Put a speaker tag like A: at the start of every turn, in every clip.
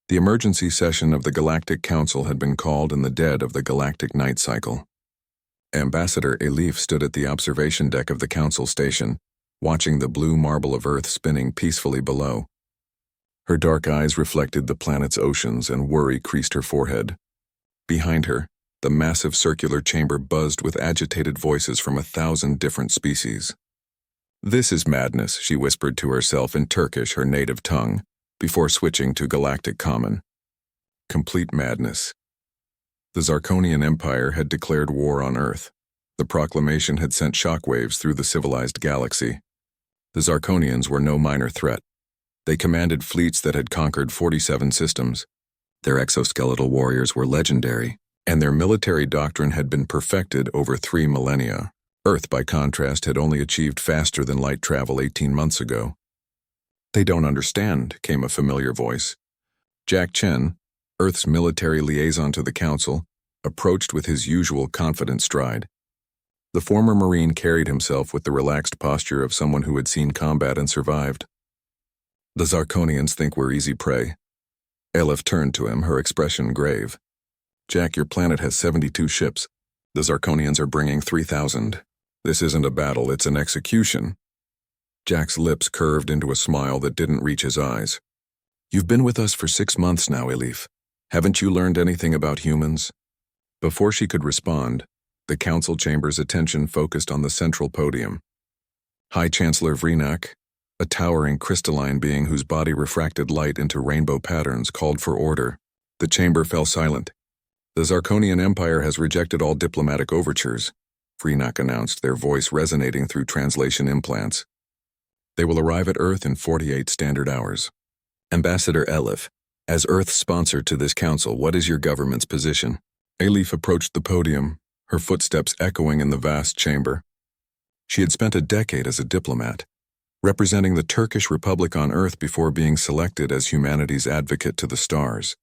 A: The emergency session of the Galactic Council had been called in the dead of the galactic night cycle. Ambassador Elif stood at the observation deck of the Council station, watching the blue marble of Earth spinning peacefully below. Her dark eyes reflected the planet's oceans, and worry creased her forehead. Behind her, the massive circular chamber buzzed with agitated voices from 1,000 different species. "This is madness," she whispered to herself in Turkish, her native tongue, before switching to Galactic Common. Complete madness. The Zarkonian Empire had declared war on Earth. The proclamation had sent shockwaves through the civilized galaxy. The Zarkonians were no minor threat. They commanded fleets that had conquered 47 systems. Their exoskeletal warriors were legendary, and their military doctrine had been perfected over 3 millennia. Earth, by contrast, had only achieved faster-than-light travel 18 months ago. "They don't understand," came a familiar voice. Jack Chen, Earth's military liaison to the Council, approached with his usual confident stride. The former Marine carried himself with the relaxed posture of someone who had seen combat and survived. "The Zarkonians think we're easy prey." Elif turned to him, her expression grave. "Jack, your planet has 72 ships. The Zarkonians are bringing 3,000. This isn't a battle, it's an execution." Jack's lips curved into a smile that didn't reach his eyes. "You've been with us for 6 months now, Elif. Haven't you learned anything about humans?" Before she could respond, the Council chamber's attention focused on the central podium. High Chancellor Vreenak, a towering crystalline being whose body refracted light into rainbow patterns, called for order. The chamber fell silent. "The Zarkonian Empire has rejected all diplomatic overtures," Vreenak announced, their voice resonating through translation implants. "They will arrive at Earth in 48 standard hours. Ambassador Elif, as Earth's sponsor to this council, what is your government's position?" Elif approached the podium, her footsteps echoing in the vast chamber. She had spent a decade as a diplomat, representing the Turkish Republic on Earth before being selected as humanity's advocate to the stars.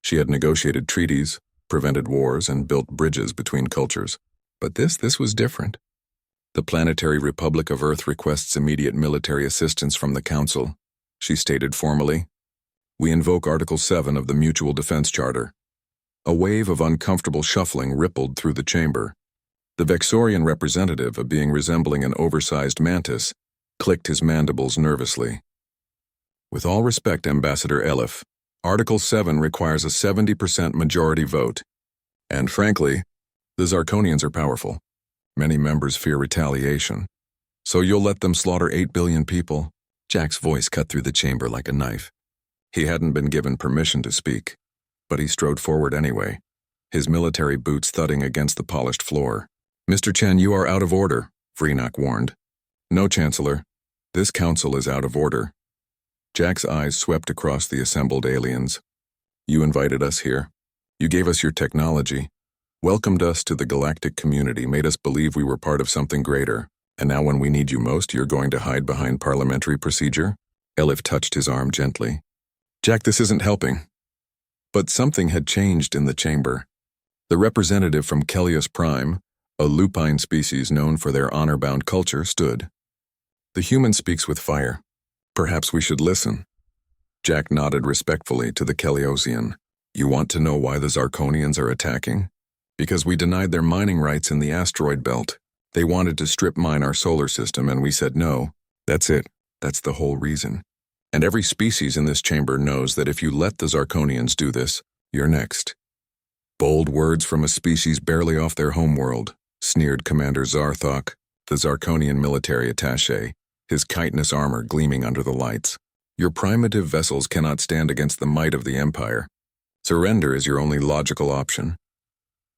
A: She had negotiated treaties, prevented wars, and built bridges between cultures. But this was different. "The Planetary Republic of Earth requests immediate military assistance from the Council," she stated formally. "We invoke Article 7 of the Mutual Defense Charter." A wave of uncomfortable shuffling rippled through the chamber. The Vexorian representative, a being resembling an oversized mantis, clicked his mandibles nervously. "With all respect, Ambassador Elif, Article 7 requires a 70% majority vote. And frankly, the Zarkonians are powerful. Many members fear retaliation. So you'll let them slaughter 8 billion people?" Jack's voice cut through the chamber like a knife. He hadn't been given permission to speak, but he strode forward anyway, his military boots thudding against the polished floor. "Mr. Chen, you are out of order," Vreenak warned. "No, Chancellor. This council is out of order." Jack's eyes swept across the assembled aliens. "You invited us here. You gave us your technology, welcomed us to the galactic community, made us believe we were part of something greater. And now when we need you most, you're going to hide behind parliamentary procedure?" Elif touched his arm gently. "Jack, this isn't helping." But something had changed in the chamber. The representative from Kelios Prime, a lupine species known for their honor-bound culture, stood. "The human speaks with fire. Perhaps we should listen." Jack nodded respectfully to the Keliosian. "You want to know why the Zarkonians are attacking? Because we denied their mining rights in the asteroid belt. They wanted to strip mine our solar system, and we said no. That's it. That's the whole reason. And every species in this chamber knows that if you let the Zarkonians do this, you're next." "Bold words from a species barely off their homeworld," sneered Commander Zarthok, the Zarkonian military attaché, his chitinous armor gleaming under the lights. "Your primitive vessels cannot stand against the might of the Empire. Surrender is your only logical option."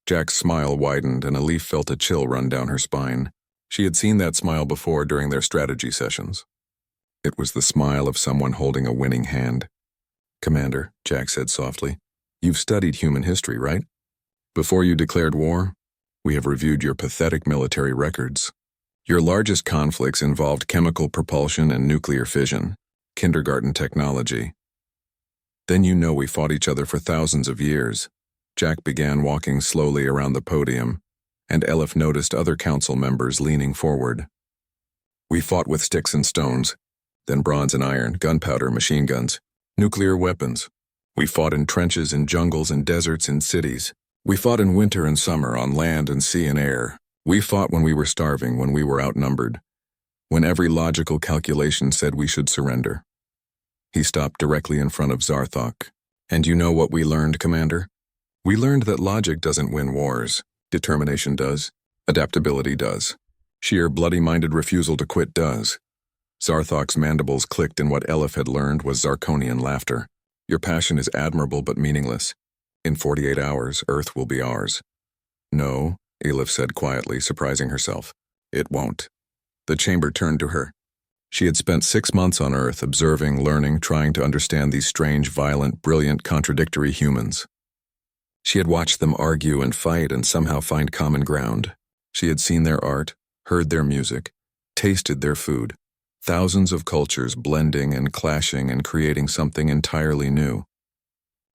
A: Jack's smile widened, and Elif felt a chill run down her spine. She had seen that smile before during their strategy sessions. It was the smile of someone holding a winning hand. "Commander," Jack said softly, "you've studied human history, right? Before you declared war, we have reviewed your pathetic military records. Your largest conflicts involved chemical propulsion and nuclear fission, kindergarten technology. Then you know we fought each other for thousands of years." Jack began walking slowly around the podium, and Elif noticed other council members leaning forward. "We fought with sticks and stones, then bronze and iron, gunpowder, machine guns, nuclear weapons. We fought in trenches, in jungles, in deserts, in cities. We fought in winter and summer, on land and sea and air. We fought when we were starving, when we were outnumbered, when every logical calculation said we should surrender. He stopped directly in front of Zarthok. And you know what we learned, Commander? We learned that logic doesn't win wars. Determination does. Adaptability does. Sheer bloody-minded refusal to quit does. Zarthok's mandibles clicked, and what Elif had learned was Zarkonian laughter. Your passion is admirable but meaningless. In 48 hours, Earth will be ours. No, Elif said quietly, surprising herself. It won't. The chamber turned to her. She had spent 6 months on Earth, observing, learning, trying to understand these strange, violent, brilliant, contradictory humans. She had watched them argue and fight and somehow find common ground. She had seen their art, heard their music, tasted their food. Thousands of cultures blending and clashing and creating something entirely new.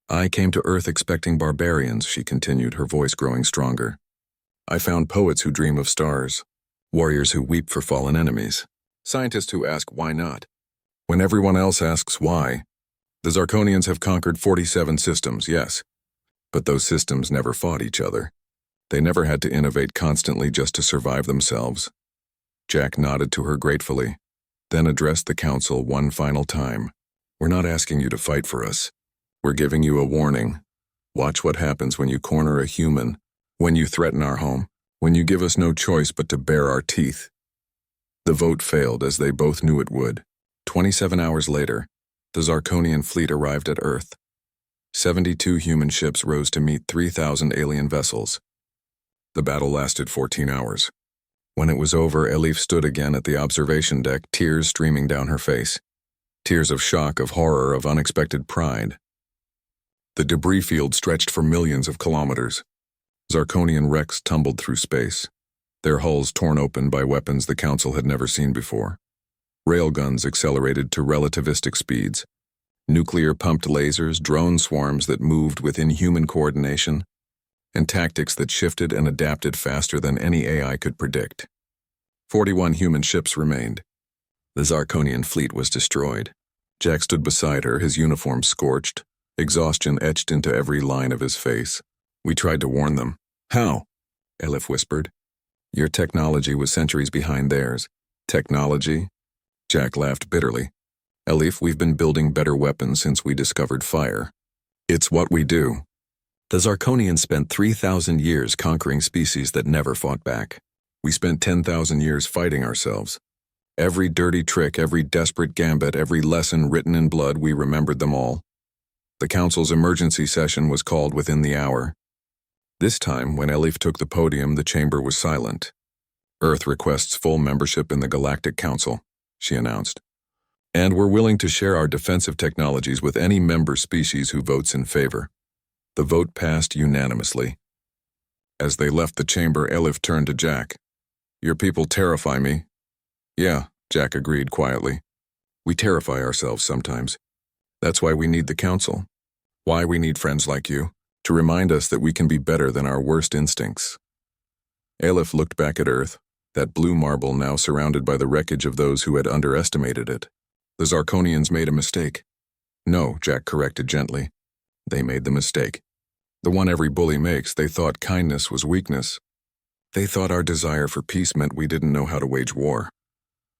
A: I came to Earth expecting barbarians, she continued, her voice growing stronger. I found poets who dream of stars, warriors who weep for fallen enemies, scientists who ask why not. When everyone else asks why, the Zarkonians have conquered 47 systems, yes, but those systems never fought each other. They never had to innovate constantly just to survive themselves. Jack nodded to her gratefully, then addressed the council one final time. We're not asking you to fight for us. We're giving you a warning. Watch what happens when you corner a human, when you threaten our home, when you give us no choice but to bare our teeth. The vote failed, as they both knew it would. 27 hours later, the Zarkonian fleet arrived at Earth. 72 human ships rose to meet 3,000 alien vessels. The battle lasted 14 hours. When it was over, Elif stood again at the observation deck, tears streaming down her face. Tears of shock, of horror, of unexpected pride. The debris field stretched for millions of kilometers. Zarkonian wrecks tumbled through space, their hulls torn open by weapons the Council had never seen before. Railguns accelerated to relativistic speeds. Nuclear-pumped lasers, drone swarms that moved with inhuman coordination, and tactics that shifted and adapted faster than any AI could predict. 41 human ships remained. The Zarkonian fleet was destroyed. Jack stood beside her, his uniform scorched, exhaustion etched into every line of his face. We tried to warn them. How? Elif whispered. Your technology was centuries behind theirs. Technology? Jack laughed bitterly. Elif, we've been building better weapons since we discovered fire. It's what we do. The Zarkonians spent 3,000 years conquering species that never fought back. We spent 10,000 years fighting ourselves. Every dirty trick, every desperate gambit, every lesson written in blood, we remembered them all. The Council's emergency session was called within the hour. This time, when Elif took the podium, the chamber was silent. Earth requests full membership in the Galactic Council, she announced. And we're willing to share our defensive technologies with any member species who votes in favor. The vote passed unanimously. As they left the chamber, Elif turned to Jack. Your people terrify me. Yeah, Jack agreed quietly. We terrify ourselves sometimes. That's why we need the Council. Why we need friends like you, to remind us that we can be better than our worst instincts. Elif looked back at Earth, that blue marble now surrounded by the wreckage of those who had underestimated it. The Zarkonians made a mistake. No, Jack corrected gently. They made the mistake. The one every bully makes. They thought kindness was weakness. They thought our desire for peace meant we didn't know how to wage war.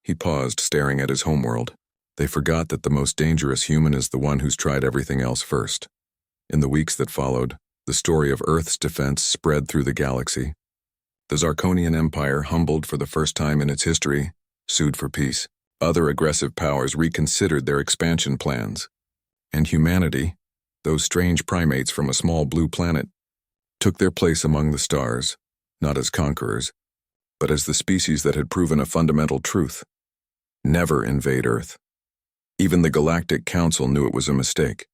A: He paused, staring at his homeworld. They forgot that the most dangerous human is the one who's tried everything else first. In the weeks that followed, the story of Earth's defense spread through the galaxy. The Zarkonian Empire, humbled for the first time in its history, sued for peace. Other aggressive powers reconsidered their expansion plans. And humanity, those strange primates from a small blue planet, took their place among the stars, not as conquerors, but as the species that had proven a fundamental truth. Never invade Earth. Even the Galactic Council knew it was a mistake.